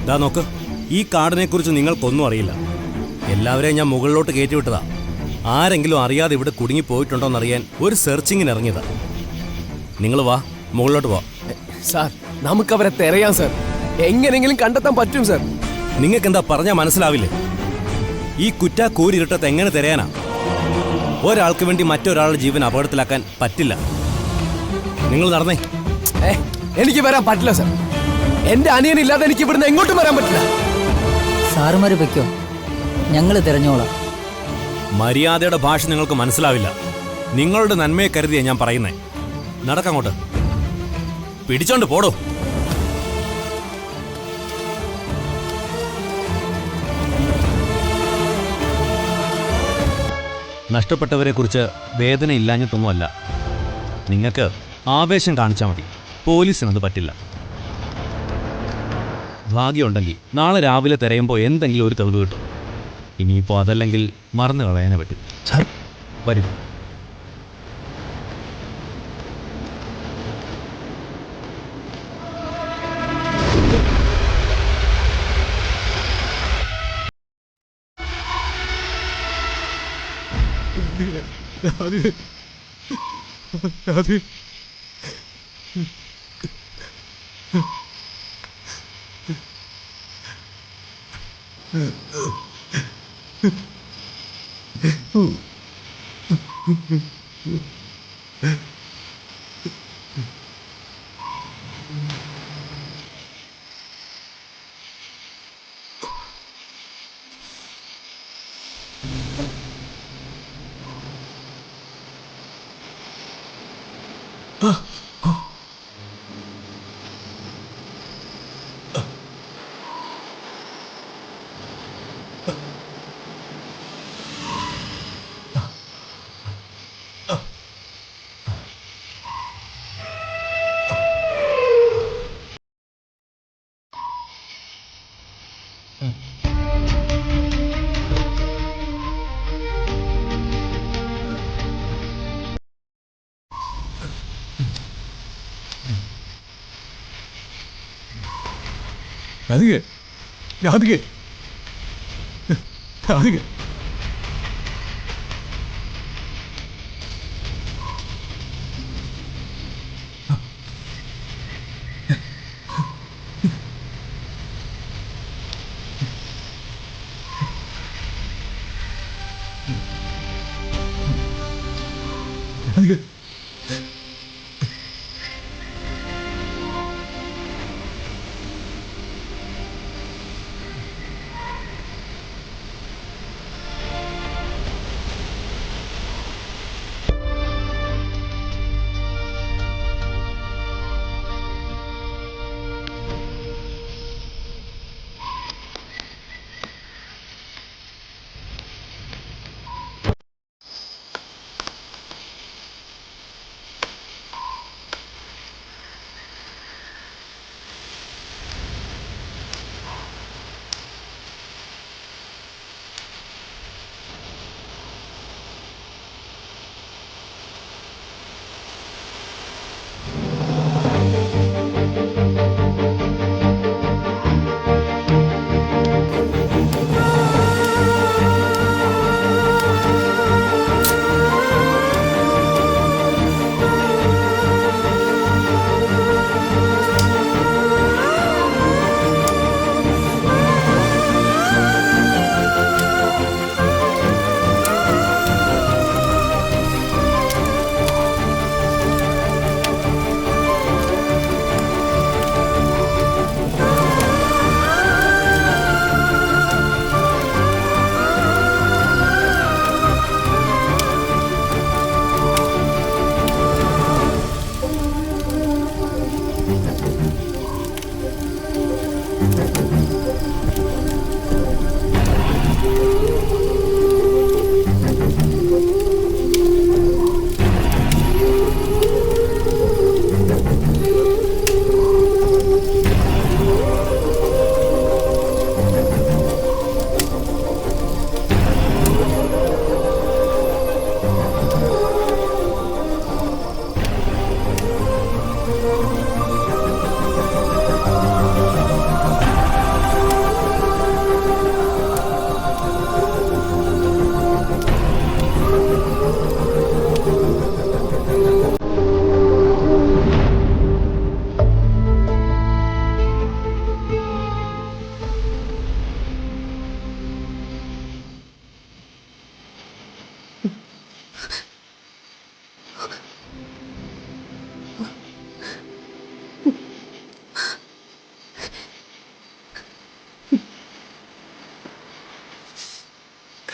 ദാ നോക്ക്, ഈ കാടിനെ കുറിച്ച് നിങ്ങൾക്കൊന്നും അറിയില്ല. എല്ലാവരെയും ഞാൻ മുകളിലോട്ട് കയറ്റിവിട്ടതാ. ആരെങ്കിലും അറിയാതെ ഇവിടെ കുടുങ്ങി പോയിട്ടുണ്ടോന്നറിയാൻ ഒരു സെർച്ചിങ്ങിന് ഇറങ്ങിയതാ. നിങ്ങൾ വാ, മുകളിലോട്ട് പോ. സാർ, നമുക്കവരെ തിരയാം സാർ. എങ്ങനെങ്കിലും കണ്ടെത്താൻ പറ്റും സാർ. നിങ്ങൾക്ക് എന്താ പറഞ്ഞാൽ മനസ്സിലാവില്ലേ? ഈ കൂരിരുട്ടത്ത് എങ്ങനെ തിരയാനാ? ഒരാൾക്ക് വേണ്ടി മറ്റൊരാളുടെ ജീവൻ അപകടത്തിലാക്കാൻ പറ്റില്ല. നിങ്ങൾ നടന്നേ. എനിക്ക് വരാൻ പറ്റില്ല സാർ. എന്റെ അനിയനില്ലാതെ എനിക്ക് ഇവിടുന്ന് എങ്ങോട്ടും വരാൻ പറ്റില്ല. സാറുമാര് വെക്കോ, ഞങ്ങള് തിരഞ്ഞോളാം. മര്യാദയുടെ ഭാഷ നിങ്ങൾക്ക് മനസ്സിലാവില്ല. നിങ്ങളുടെ നന്മയെ കരുതിയാ ഞാൻ പറയുന്നേ. നടക്കങ്ങോട്ട്, പിടിച്ചോണ്ട് പോടോ. നഷ്ടപ്പെട്ടവരെ കുറിച്ച് വേദന ഇല്ലാഞ്ഞിട്ടൊന്നുമല്ല. നിങ്ങൾക്ക് ആവേശം കാണിച്ചാൽ മതി. പോലീസിനത് പറ്റില്ല. ഭാഗ്യമുണ്ടെങ്കിൽ നാളെ രാവിലെ തിരയുമ്പോൾ എന്തെങ്കിലും ഒരു തെളിവ് കിട്ടും. ഇനിയിപ്പോൾ അതല്ലെങ്കിൽ മറന്നു കളയാനേ പറ്റും. സാർ വരും. രാധികേ, രാധികേ, രാധികേ. രാധികേ,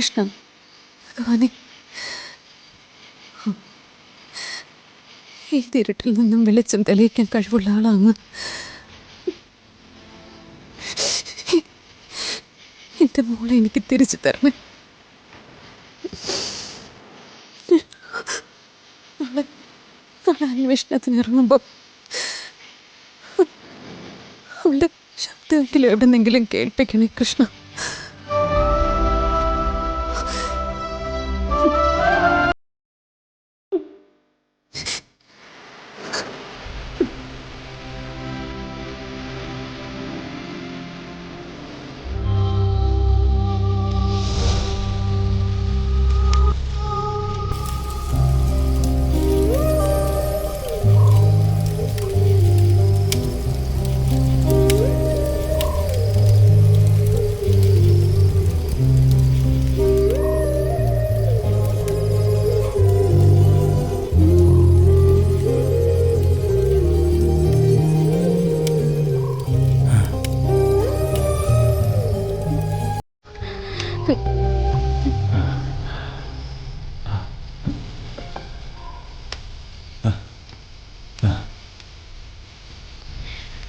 കൃഷ്ണ ഭഗവാനെ, ഈ ഇരുട്ടിൽ നിന്നും വെളിച്ചം തെളിയിക്കാൻ കഴിവുള്ള ആളാണ്. എൻ്റെ മോളെ എനിക്ക് തിരിച്ചു തരണേ. നാളെ അന്വേഷണത്തിന് ഇറങ്ങുമ്പോൾ അവളുടെ ശബ്ദമെങ്കിലും എവിടെന്നെങ്കിലും കേൾപ്പിക്കണേ കൃഷ്ണ.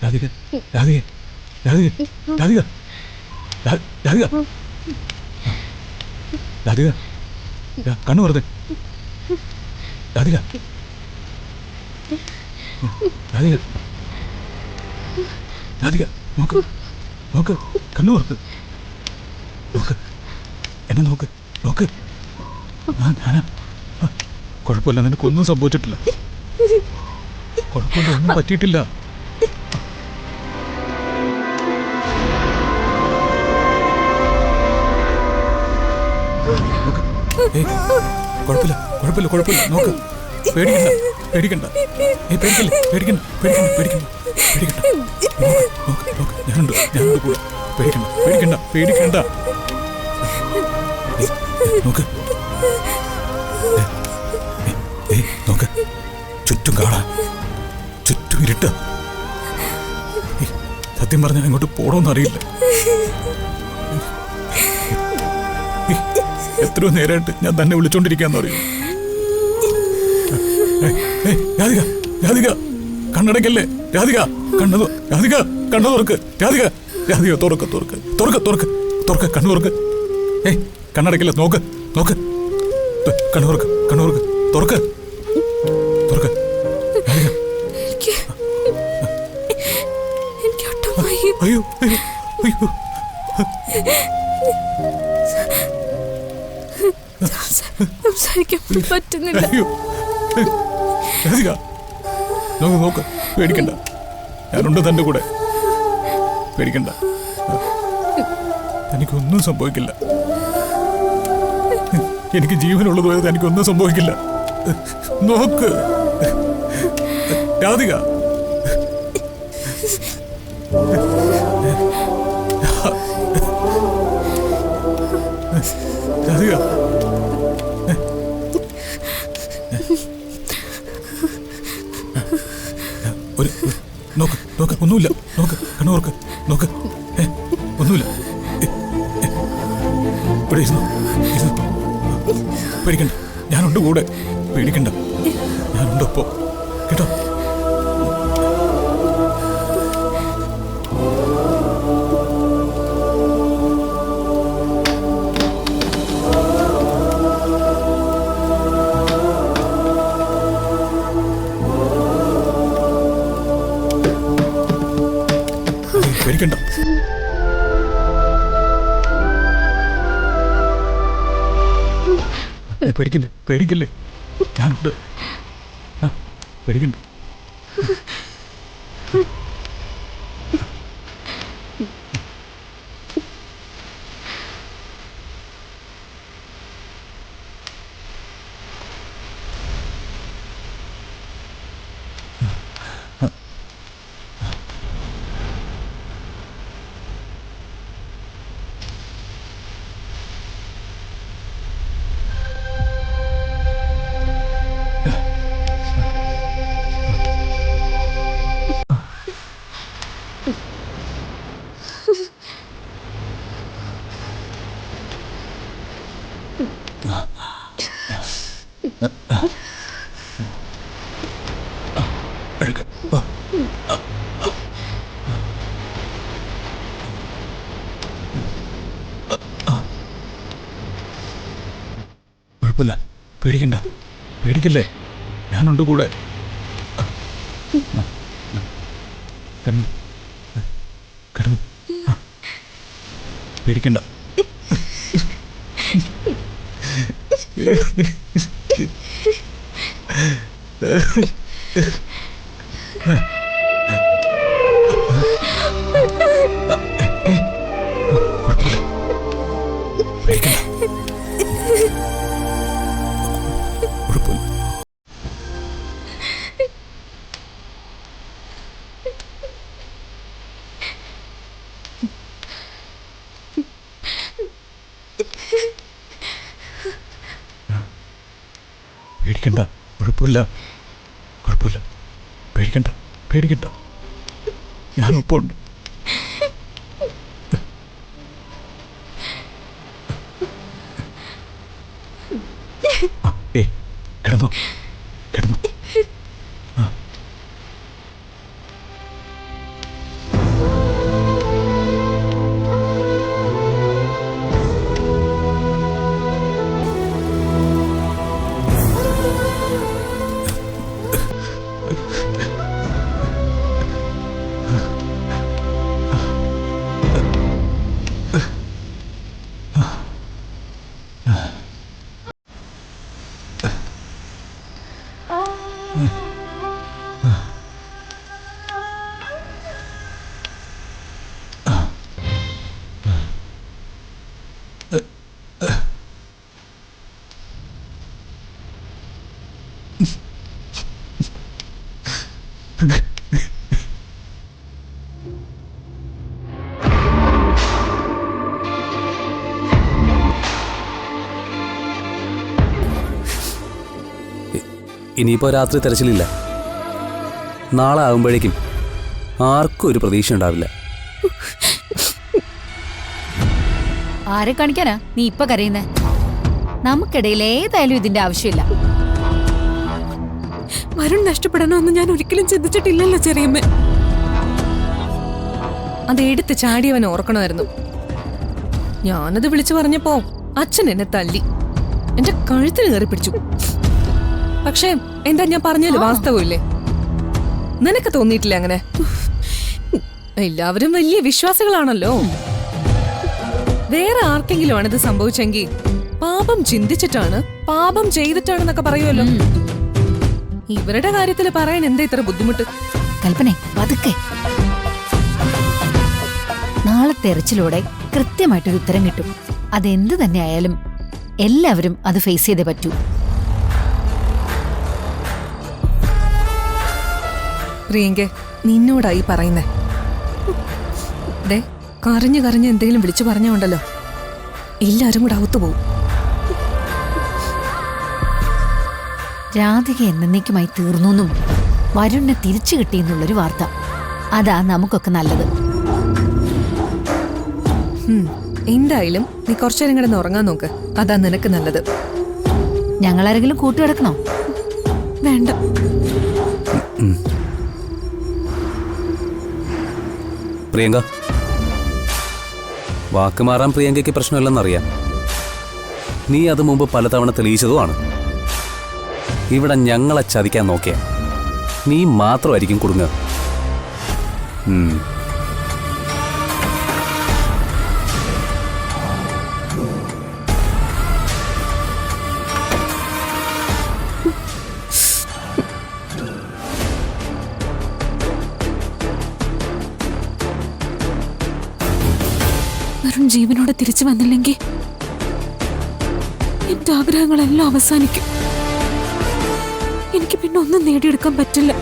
രാധിക രാധിക രാധിക രാധിക രാധിക രാധിക കണ്ണു വെറുതെ രാധിക രാധിക രാധിക നോക്ക് നോക്ക് കണ്ണു തുറക്ക് നോക്ക് എന്നെ നോക്ക് നോക്ക് ഞാനാ കുഴപ്പമില്ല, നിനക്കൊന്നും സംഭവിച്ചിട്ടില്ല, കുഴപ്പമില്ല, ഒന്നും പറ്റിയിട്ടില്ല. കുഴപ്പമില്ല കുഴപ്പമില്ല കുഴപ്പമില്ല, നോക്ക്, പേടിക്കണ്ട പേടിക്കണ്ട, പേടിക്കല്ലേ, പേടിക്കണ്ട പേടിക്കണ്ട പേടിക്കണ്ട പേടിക്കണ്ട, നോക്ക് നോക്ക്, ഞാനുണ്ട് കൂടെ, പേടിക്കണ്ട പേടിക്കണ്ട പേടിക്കണ്ട, നോക്ക് നോക്ക്, ചുറ്റും കാണാ, ചുറ്റും ഇരുട്ട. സത്യം പറഞ്ഞാൽ അങ്ങോട്ട് പോണോന്നറിയില്ല. എത്രയോ നേരമായിട്ട് ഞാൻ തന്നെ വിളിച്ചോണ്ടിരിക്കാന്ന് പറയും. രാധിക രാധിക കണ്ണടക്കല്ലേ, രാധിക രാധിക കണ്ണു തുറക്ക്, രാധിക രാധിക തുറക്ക് തുറക്ക് തുറക്ക് തുറക്ക് തുറക്ക് കണ്ണു തുറക്ക്, കണ്ണടക്കല്ലേ, നോക്ക് നോക്ക്, കണ്ണു തുറക്ക് കണ്ണു തുറക്ക് തുറക്ക് തുറക്ക്, രാധിക. അയ്യോ അയ്യോ അയ്യോ, സംസാരിക്കാൻ പറ്റുന്നില്ല. അയ്യോ രാധിക, നോക്ക് നോക്ക്, പേടിക്കണ്ട, ഞാനുണ്ട് തൻ്റെ കൂടെ, പേടിക്കണ്ട, തനിക്കൊന്നും സംഭവിക്കില്ല, എനിക്ക് ജീവനുള്ളതുപോലെ തനിക്കൊന്നും സംഭവിക്കില്ല, നോക്ക് രാധിക. രാധിക നോക്ക് നോക്ക്, ഒന്നുമില്ല, നോക്ക് കണ്ണു തുറക്ക്, നോക്ക്, ഒന്നുമില്ല, ഇവിടെ ഇരുന്നു ഇരുന്നു, പേടിക്കണ്ട, ഞാനുണ്ട് കൂടെ, പേടിക്കണ്ട, ഞാനുണ്ട് ഒപ്പം, കേട്ടോ. പേടിക്കണ്ട, പേടിക്കല്ലേ പേടിക്കല്ലേ, ഞാനുണ്ട്, പേടിക്കണ്ട. കുഴപ്പമില്ല, പേടിക്കണ്ട, പേടിക്കല്ലേ, ഞാനുണ്ട് കൂടെ. കിടന്നു കിടന്നു, പേടിക്കണ്ട. പേടിക്കണ്ട, കുഴപ്പമില്ല, കുഴപ്പമില്ല, പേടിക്കണ്ട, പേടിക്കണ്ട, ഞാനൊപ്പമുണ്ട്. ഏയ് കിടന്നോ, കിടന്നോ. ഇനിയിപ്പോൾ രാത്രി തെരച്ചിലില്ല. നാളെ ആകുമ്പോഴേക്കും ആർക്കും ഒരു പ്രതീക്ഷ ഉണ്ടാവില്ല. ആരെ കാണിക്കാനാ നീ ഇപ്പൊ കരയുന്നേ? നമുക്കിടയിൽ ഏതായാലും ഇതിന്റെ ആവശ്യമില്ല. വരുൺ നഷ്ടപ്പെടണമെന്ന് ഞാൻ ഒരിക്കലും ചിന്തിച്ചിട്ടില്ലല്ലോ ചെറിയമ്മ. അത് എടുത്ത് ചാടിയവൻ ഓർക്കണമായിരുന്നു. ഞാനത് വിളിച്ചു പറഞ്ഞപ്പോ അച്ഛൻ എന്നെ തല്ലി, എന്റെ കഴുത്തിന് കയറി പിടിച്ചു. പക്ഷേ എന്താ ഞാൻ പറഞ്ഞാല് വാസ്തവമില്ലേ? നിനക്ക് തോന്നിയിട്ടില്ല അങ്ങനെ? എല്ലാവരും വലിയ വിശ്വാസികളാണല്ലോ. വേറെ ആർക്കെങ്കിലും ആണിത് സംഭവിച്ചെങ്കിൽ പാപം ചിന്തിച്ചിട്ടാണ്, പാപം ചെയ്തിട്ടാണെന്നൊക്കെ പറയുമല്ലോ. ഇവരുടെ കാര്യത്തിൽ പറയാൻ എന്താ ഇത്ര ബുദ്ധിമുട്ട്? കൽപ്പനെ പതുക്കെ. നാളെ തെരച്ചിലൂടെ കൃത്യമായിട്ടൊരു ഉത്തരം കിട്ടും. അതെന്ത് തന്നെ ആയാലും എല്ലാവരും അത് ഫേസ് ചെയ്തേ പറ്റൂ. പ്രിയങ്കെ, നിന്നോടായി പറയുന്നേ. ദേ, കരഞ്ഞു കരഞ്ഞ് എന്തെങ്കിലും വിളിച്ചു പറഞ്ഞുണ്ടല്ലോ, എല്ലാരും കൂടെ അകത്തുപോകും. രാധിക എന്നേക്കുമായി തീർന്നു, വരുണിനെ തിരിച്ചു കിട്ടിയെന്നുള്ളൊരു വാർത്ത. അതാ നമുക്കൊക്കെ നല്ലത്. എന്തായാലും നീ കുറച്ചേരം കിടന്ന് ഉറങ്ങാൻ നോക്ക്, അതാ നിനക്ക് നല്ലത്. ഞങ്ങളാരെങ്കിലും കൂട്ടുകിടക്കണോ? വേണ്ട. പ്രിയങ്ക, വാക്ക് മാറാൻ പ്രിയങ്കയ്ക്ക് പ്രശ്നമില്ലെന്നറിയാം. നീ അത് മുമ്പ് പലതവണ തെളിയിച്ചതുമാണ്. ഇവിടെ ഞങ്ങളെ ചതിക്കാൻ നോക്കിയ നീ മാത്രമായിരിക്കും കുടുങ്ങുക. വരുൺ ജീവനോടെ തിരിച്ചു വന്നില്ലെങ്കിൽ എന്റെ ആഗ്രഹങ്ങളെല്ലാം അവസാനിക്കും. എനിക്ക് പിന്നെ ഒന്നും നേടിയെടുക്കാൻ പറ്റില്ല.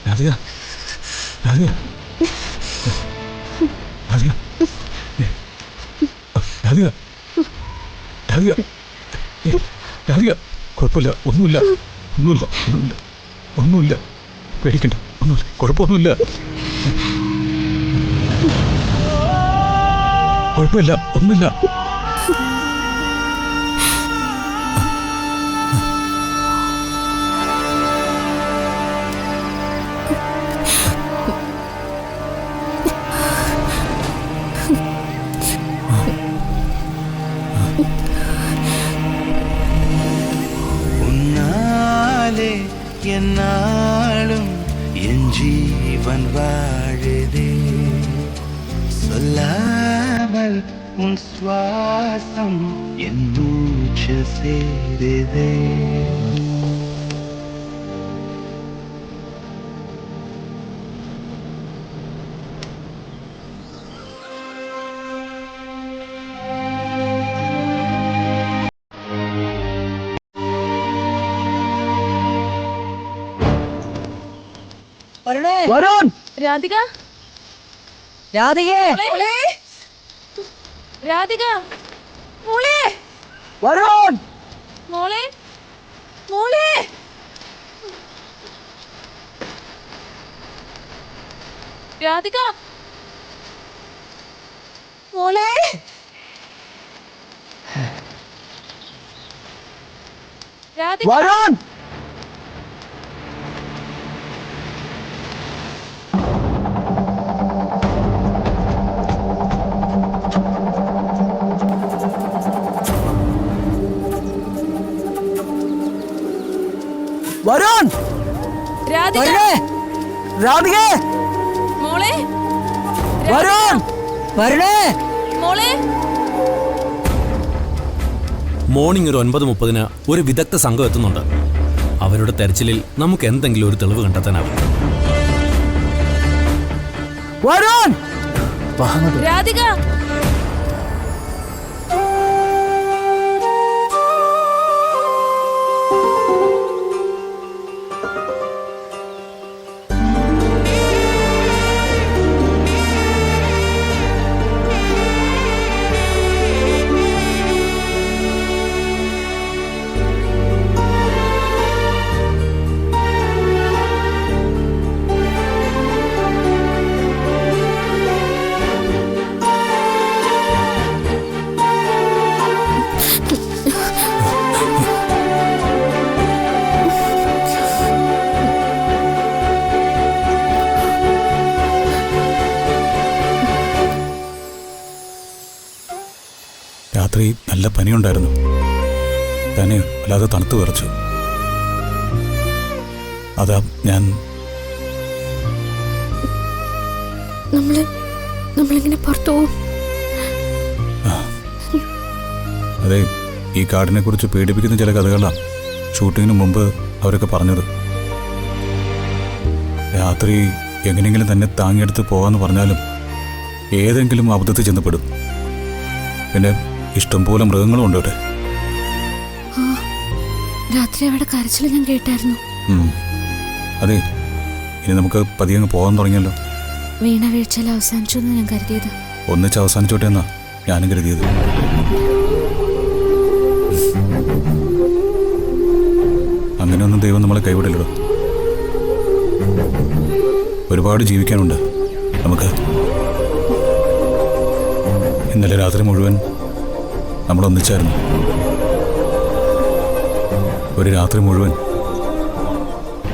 രാധിക, രാധിക, രാധിക, രാധിക രാധിക രാധിക കുഴപ്പമില്ല, ഒന്നുമില്ല ഒന്നുമില്ല ഒന്നുമില്ല ഒന്നുമില്ല, പേടിക്കണ്ട, ഒന്നുമില്ല, കുഴപ്പമൊന്നുമില്ല, കുഴപ്പമില്ല, ഒന്നുമില്ല. என்னாலும் என் ஜீவன் வாழுதே, சொல்லாமல் உன் சுவாசம் என் மூச்சு சேருதே. വരുൺ രാധിക രാധികേ രാധിക മോളെ വരുൺ മോളെ മോളെ രാധിക മോളെ രാധിക വരുൺ വരുൺ രാധിക വരുണേ രാധികേ മോളെ വരുൺ വരുണേ മോളെ മോർണിംഗ് ഒരു 9:30 ഒരു വിദഗ്ധ സംഘം എത്തുന്നുണ്ട്. അവരുടെ തെരച്ചിലിൽ നമുക്ക് എന്തെങ്കിലും ഒരു തെളിവ് കണ്ടെത്താനാവും. വരുൺ രാധിക രാത്രി നല്ല പനിയുണ്ടായിരുന്നു, തന്നെ വല്ലാതെ തണുത്ത് വിറച്ചു. അതാ ഞാൻ നമ്മളിങ്ങനെ പുറത്തു പോകും. അതെ, ഈ കാടിനെ കുറിച്ച് പേടിപ്പിക്കുന്ന ചില കഥകളാണ് ഷൂട്ടിങ്ങിന് മുമ്പ് അവരൊക്കെ പറഞ്ഞത്. രാത്രി എങ്ങനെയെങ്കിലും തന്നെ താങ്ങിയെടുത്ത് പോകാമെന്ന് പറഞ്ഞാലും ഏതെങ്കിലും അബദ്ധത്തിൽ ചെന്നപ്പെടും. പിന്നെ ഇഷ്ടംപോലെ മൃഗങ്ങളും ഉണ്ട് ഇവിടെ. രാത്രി അവിടെ കരച്ചിൽ ഞാൻ കേട്ടായിരുന്നു. അതെ, ഇനി നമുക്ക് പതിയെ അങ്ങ് പോകാൻ തുടങ്ങിയല്ലോ. വീണ വീഴ്ചയിൽ അവസാനിച്ചു എന്ന് ഞാൻ കരുതിയത്. ഒന്നിച്ച് അവസാനിച്ചോട്ടെ എന്നാ ഞാനും കരുതിയത്. അങ്ങനെയൊന്നും ദൈവം നമ്മളെ കൈവിടില്ലടോ. ഒരുപാട് ജീവിക്കാനുണ്ട് നമുക്ക്. ഇന്നലെ രാത്രി മുഴുവൻ നമ്മൾ ഒന്നിച്ചായിരുന്നു. ഒരു രാത്രി മുഴുവൻ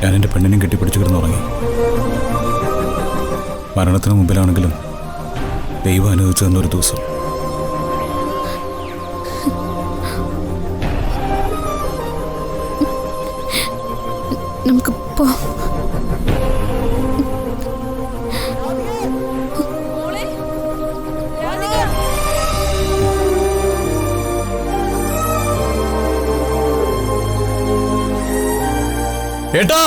ഞാൻ എൻ്റെ പെണ്ണിനെയും കെട്ടിപ്പിടിച്ച് കിടന്നുറങ്ങി. മരണത്തിന് മുമ്പിലാണെങ്കിലും ദൈവം അനുവദിച്ചു തന്നൊരു ദിവസം. നമുക്ക് പോ. ഏട്ടാ